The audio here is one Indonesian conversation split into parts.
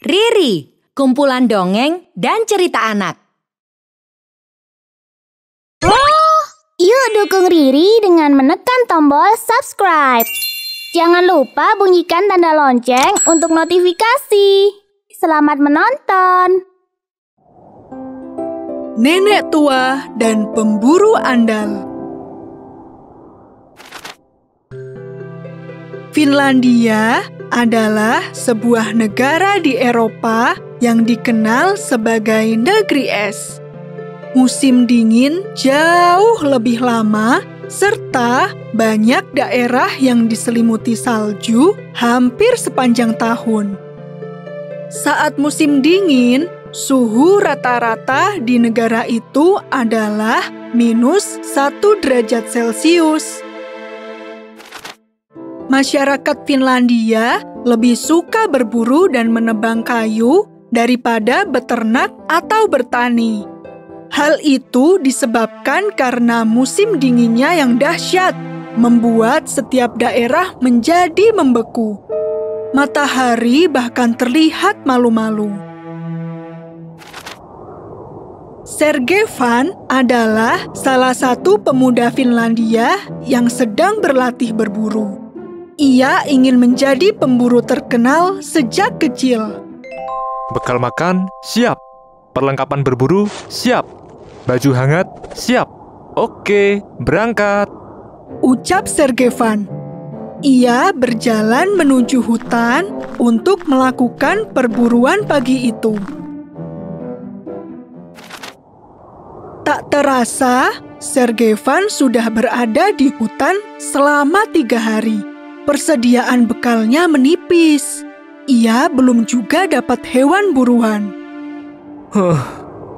Riri, kumpulan dongeng dan cerita anak. Yuk dukung Riri dengan menekan tombol subscribe. Jangan lupa bunyikan tanda lonceng untuk notifikasi. Selamat menonton. Nenek tua dan pemburu andal. Finlandia adalah sebuah negara di Eropa yang dikenal sebagai negeri es. Musim dingin jauh lebih lama, serta banyak daerah yang diselimuti salju hampir sepanjang tahun. Saat musim dingin, suhu rata-rata di negara itu adalah -1 derajat Celcius. Masyarakat Finlandia lebih suka berburu dan menebang kayu daripada beternak atau bertani. Hal itu disebabkan karena musim dinginnya yang dahsyat, membuat setiap daerah menjadi membeku. Matahari bahkan terlihat malu-malu. Sergei-Van adalah salah satu pemuda Finlandia yang sedang berlatih berburu. Ia ingin menjadi pemburu terkenal sejak kecil. Bekal makan, siap. Perlengkapan berburu, siap. Baju hangat, siap. Oke, berangkat. Ucap Sergei-Van. Ia berjalan menuju hutan untuk melakukan perburuan pagi itu. Tak terasa, Sergei-Van sudah berada di hutan selama 3 hari. Persediaan bekalnya menipis. Ia belum juga dapat hewan buruan.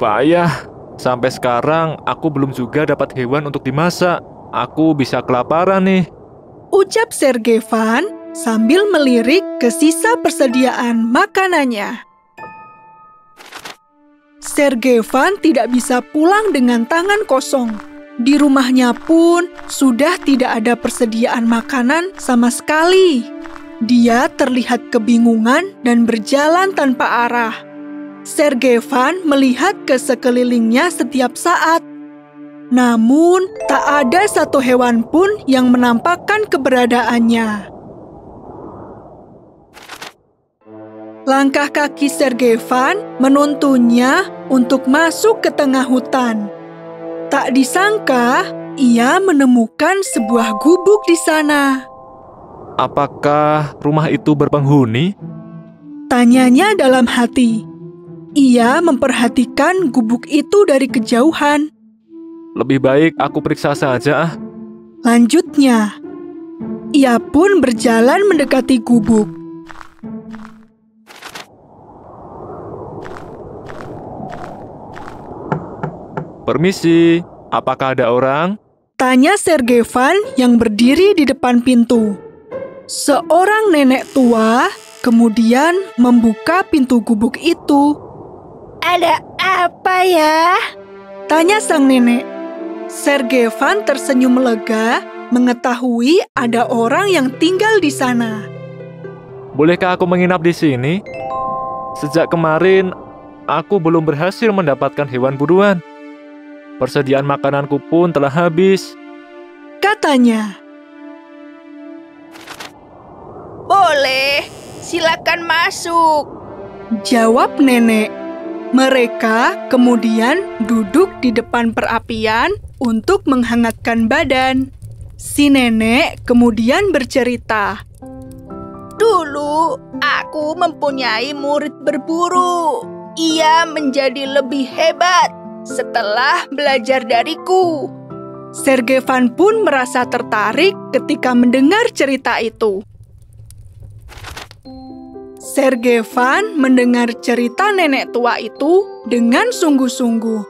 Payah. Sampai sekarang aku belum juga dapat hewan untuk dimasak. Aku bisa kelaparan nih. Ucap Sergei-Van sambil melirik ke sisa persediaan makanannya. Sergei-Van tidak bisa pulang dengan tangan kosong. Di rumahnya pun sudah tidak ada persediaan makanan sama sekali. Dia terlihat kebingungan dan berjalan tanpa arah. Sergei-Van melihat ke sekelilingnya setiap saat. Namun, tak ada satu hewan pun yang menampakkan keberadaannya. Langkah kaki Sergei-Van menuntunnya untuk masuk ke tengah hutan. Tak disangka, ia menemukan sebuah gubuk di sana. Apakah rumah itu berpenghuni? Tanyanya dalam hati. Ia memperhatikan gubuk itu dari kejauhan. Lebih baik aku periksa saja. Lanjutnya, ia pun berjalan mendekati gubuk. Permisi, apakah ada orang? Tanya Sergei-Van yang berdiri di depan pintu. Seorang nenek tua kemudian membuka pintu gubuk itu. Ada apa ya? Tanya sang nenek. Sergei-Van tersenyum lega mengetahui ada orang yang tinggal di sana. Bolehkah aku menginap di sini? Sejak kemarin, aku belum berhasil mendapatkan hewan buruan. Persediaan makananku pun telah habis. Katanya. Boleh, silakan masuk. Jawab nenek. Mereka kemudian duduk di depan perapian untuk menghangatkan badan. Si nenek kemudian bercerita. Dulu, aku mempunyai murid berburu. Ia menjadi lebih hebat setelah belajar dariku. Sergei-Van pun merasa tertarik ketika mendengar cerita itu. Sergei-Van mendengar cerita nenek tua itu dengan sungguh-sungguh.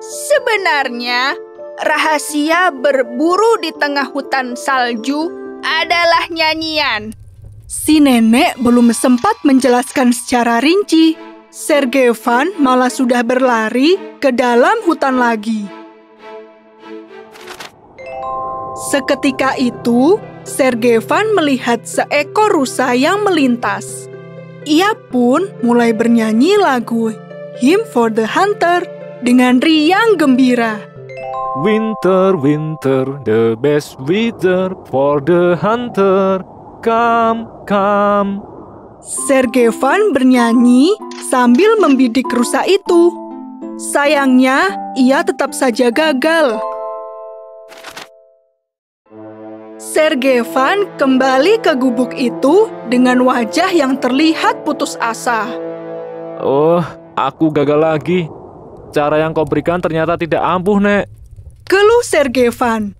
Sebenarnya, rahasia berburu di tengah hutan salju adalah nyanyian. Si nenek belum sempat menjelaskan secara rinci. Sergei-Van malah sudah berlari ke dalam hutan lagi. Seketika itu, Sergei-Van melihat seekor rusa yang melintas. Ia pun mulai bernyanyi lagu Hymn for the Hunter dengan riang gembira. Winter, winter, the best weather for the hunter. Come, come. Sergevan bernyanyi sambil membidik rusa itu. Sayangnya, ia tetap saja gagal. Sergevan kembali ke gubuk itu dengan wajah yang terlihat putus asa. Oh, aku gagal lagi. Cara yang kau berikan ternyata tidak ampuh, Nek. Keluh Sergevan.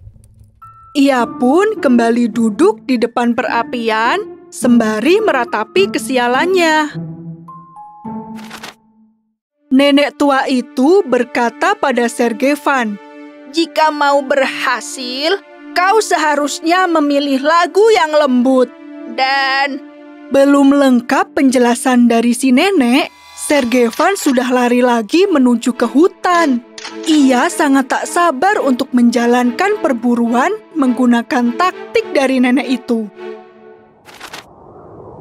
Ia pun kembali duduk di depan perapian sembari meratapi kesialannya. Nenek tua itu berkata pada Sergevan, Jika mau berhasil, kau seharusnya memilih lagu yang lembut. Dan belum lengkap penjelasan dari si nenek, Sergevan sudah lari lagi menuju ke hutan. Ia sangat tak sabar untuk menjalankan perburuan menggunakan taktik dari nenek itu.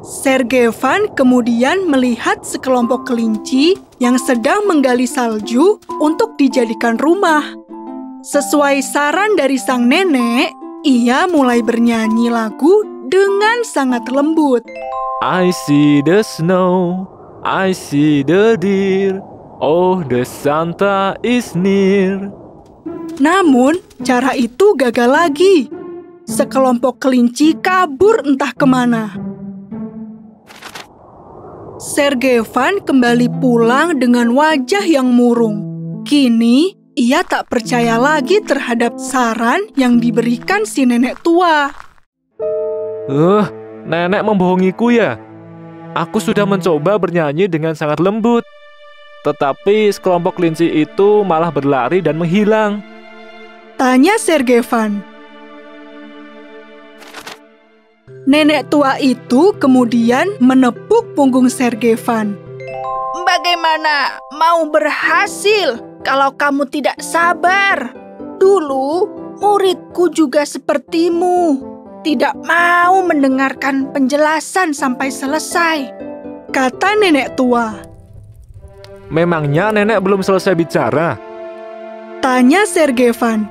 Sergevan kemudian melihat sekelompok kelinci yang sedang menggali salju untuk dijadikan rumah. Sesuai saran dari sang nenek, ia mulai bernyanyi lagu dengan sangat lembut. I see the snow, I see the deer, oh the Santa is near. Namun, cara itu gagal lagi. Sekelompok kelinci kabur entah kemana. Sergevan kembali pulang dengan wajah yang murung. Kini, ia tak percaya lagi terhadap saran yang diberikan si nenek tua. Nenek membohongiku ya? Aku sudah mencoba bernyanyi dengan sangat lembut. Tetapi sekelompok kelinci itu malah berlari dan menghilang. Tanya Sergevan. Nenek tua itu kemudian menepuk punggung Sergevan. bagaimana mau berhasil kalau kamu tidak sabar? Dulu muridku juga sepertimu, tidak mau mendengarkan penjelasan sampai selesai, kata nenek tua. Memangnya nenek belum selesai bicara? Tanya Sergevan.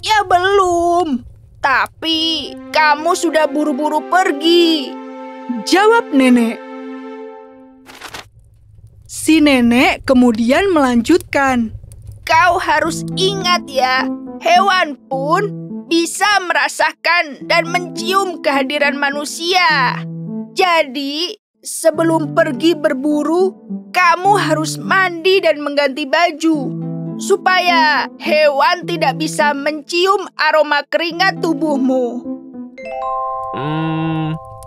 Ya belum, tapi kamu sudah buru-buru pergi, jawab nenek. Si nenek kemudian melanjutkan. Kau harus ingat ya, hewan pun bisa merasakan dan mencium kehadiran manusia. Jadi, sebelum pergi berburu, kamu harus mandi dan mengganti baju, supaya hewan tidak bisa mencium aroma keringat tubuhmu.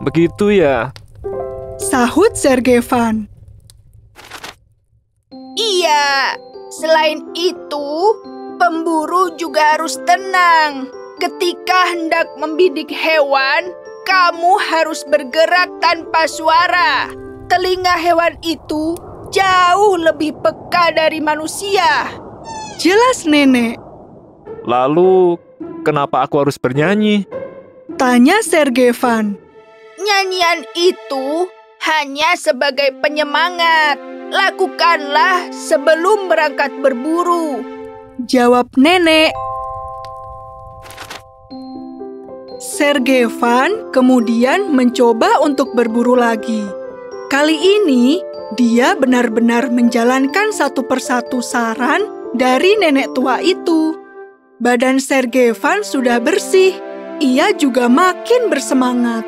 Begitu ya? Sahut Sergevan. Iya, selain itu, pemburu juga harus tenang. Ketika hendak membidik hewan, kamu harus bergerak tanpa suara. Telinga hewan itu jauh lebih peka dari manusia, jelas nenek. Lalu, kenapa aku harus bernyanyi? Tanya Sergevan. Nyanyian itu hanya sebagai penyemangat. Lakukanlah sebelum berangkat berburu, jawab nenek. Sergevan kemudian mencoba untuk berburu lagi. Kali ini, dia benar-benar menjalankan satu persatu saran dari nenek tua itu. Badan Sergevan sudah bersih. Ia juga makin bersemangat.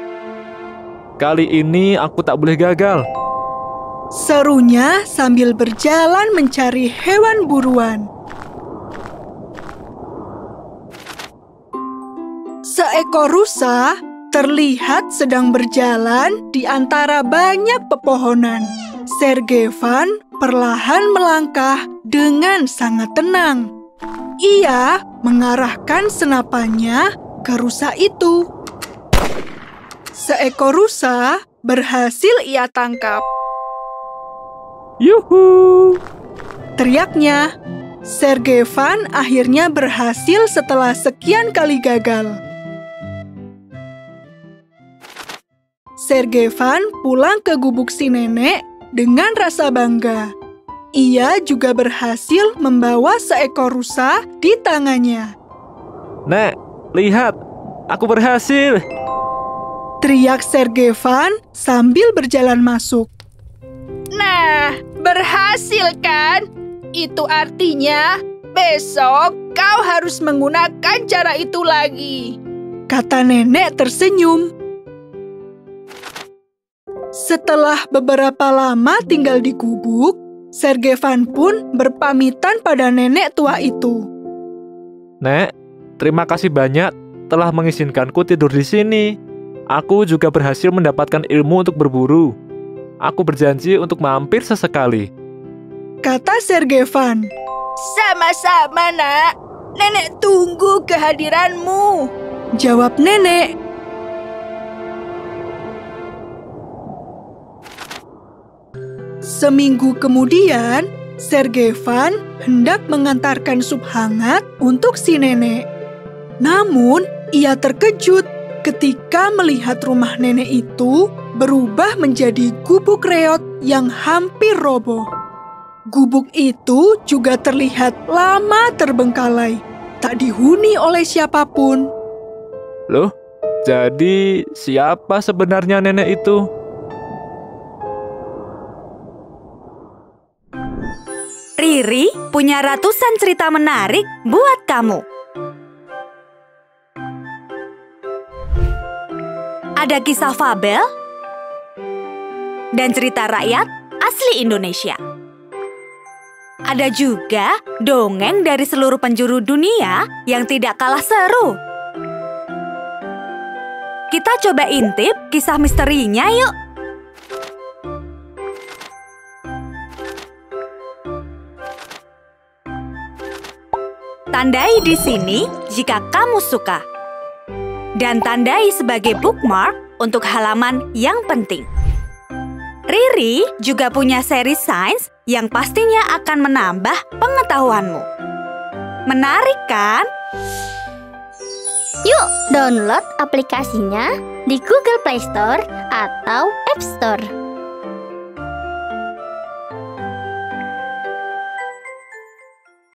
Kali ini aku tak boleh gagal. Serunya sambil berjalan mencari hewan buruan. Seekor rusa terlihat sedang berjalan di antara banyak pepohonan. Sergevan perlahan melangkah dengan sangat tenang. Ia mengarahkan senapannya ke rusa itu. Seekor rusa berhasil ia tangkap. Yuhu! Teriaknya. Sergevan akhirnya berhasil setelah sekian kali gagal. Sergevan pulang ke gubuk si nenek dengan rasa bangga. Ia juga berhasil membawa seekor rusa di tangannya. Nek, lihat, aku berhasil. Teriak Sergevan sambil berjalan masuk. Nah, berhasil kan? Itu artinya besok kau harus menggunakan cara itu lagi. Kata nenek tersenyum. Setelah beberapa lama tinggal di gubuk, Sergevan pun berpamitan pada nenek tua itu. Nek, terima kasih banyak telah mengizinkanku tidur di sini. Aku juga berhasil mendapatkan ilmu untuk berburu. Aku berjanji untuk mampir sesekali. Kata Sergevan. Sama-sama, Nak. Nenek tunggu kehadiranmu. Jawab nenek. Seminggu kemudian, Sergevan hendak mengantarkan sup hangat untuk si nenek. Namun, ia terkejut ketika melihat rumah nenek itu berubah menjadi gubuk reot yang hampir roboh. Gubuk itu juga terlihat lama terbengkalai, tak dihuni oleh siapapun. Loh, jadi siapa sebenarnya nenek itu? Riri punya ratusan cerita menarik buat kamu. Ada kisah fabel dan cerita rakyat asli Indonesia. Ada juga dongeng dari seluruh penjuru dunia yang tidak kalah seru. Kita coba intip kisah misterinya yuk. Tandai di sini jika kamu suka. Dan tandai sebagai bookmark untuk halaman yang penting. Riri juga punya seri sains yang pastinya akan menambah pengetahuanmu. Menarik kan? Yuk download aplikasinya di Google Play Store atau App Store.